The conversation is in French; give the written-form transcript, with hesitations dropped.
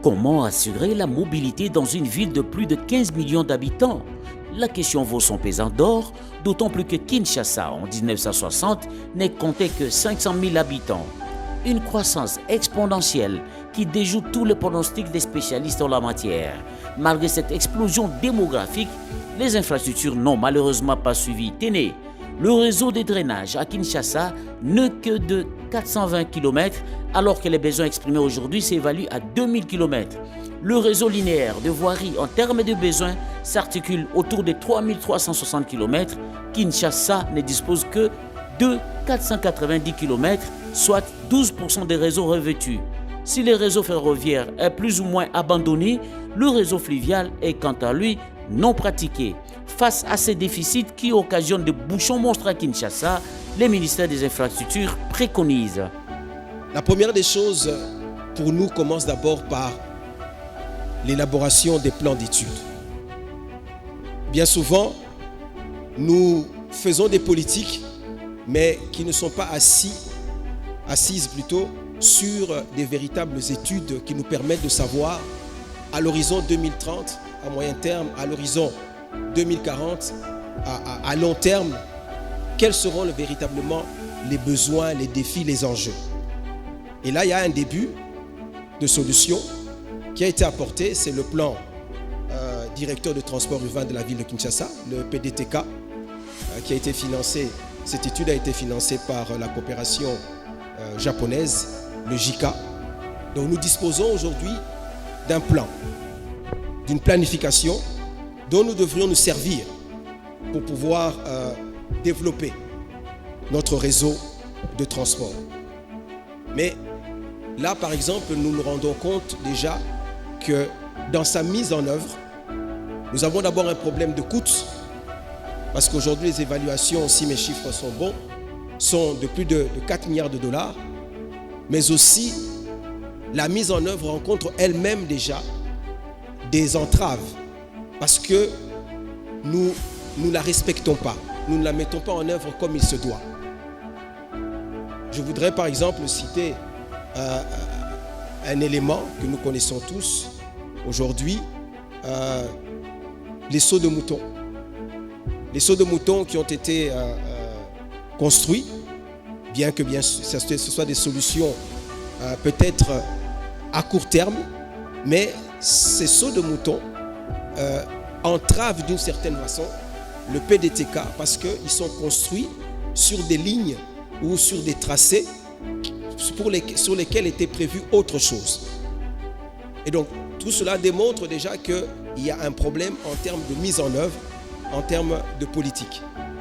Comment assurer la mobilité dans une ville de plus de 15 millions d'habitants? La question vaut son pesant d'or, d'autant plus que Kinshasa, en 1960, n'est compté que 500 000 habitants. Une croissance exponentielle qui déjoue tous les pronostics des spécialistes en la matière. Malgré cette explosion démographique, les infrastructures n'ont malheureusement pas suivi. Tenez, le réseau de drainage à Kinshasa n'est que de 420 km, alors que les besoins exprimés aujourd'hui s'évaluent à 2000 km. Le réseau linéaire de voirie en termes de besoins s'articule autour de 3360 km. Kinshasa ne dispose que de 490 km, soit 12% des réseaux revêtus. Si le réseau ferroviaire est plus ou moins abandonné, le réseau fluvial est quant à lui non pratiqué. Face à ces déficits qui occasionnent des bouchons monstres à Kinshasa, les ministères des infrastructures préconisent. La première des choses pour nous commence d'abord par l'élaboration des plans d'études. Bien souvent, nous faisons des politiques, mais qui ne sont pas assises plutôt sur des véritables études qui nous permettent de savoir à l'horizon 2030, à moyen terme, à l'horizon 2040, à long terme, quels seront véritablement les besoins, les défis, les enjeux. Et là, il y a un début de solution qui a été apporté, c'est le plan directeur de transport urbain de la ville de Kinshasa, le PDTK, qui a été financé. Cette étude a été financée par la coopération japonaise, le JICA. Donc nous disposons aujourd'hui d'un plan, d'une planification dont nous devrions nous servir pour pouvoir développer notre réseau de transport. Mais là, par exemple, nous nous rendons compte déjà que dans sa mise en œuvre, nous avons d'abord un problème de coût, parce qu'aujourd'hui, les évaluations, si mes chiffres sont bons, sont de plus de 4 milliards de dollars, mais aussi la mise en œuvre rencontre elle-même déjà des entraves, parce que nous ne la respectons pas, nous ne la mettons pas en œuvre comme il se doit. Je voudrais par exemple citer un élément que nous connaissons tous aujourd'hui, les sauts de moutons. Les sauts de moutons qui ont été construits, bien que ce soit des solutions peut-être à court terme, mais ces sauts de moutons entravent d'une certaine façon le PDTK parce qu'ils sont construits sur des lignes ou sur des tracés sur lesquels était prévu autre chose. Et donc, tout cela démontre déjà qu'il y a un problème en termes de mise en œuvre, en termes de politique.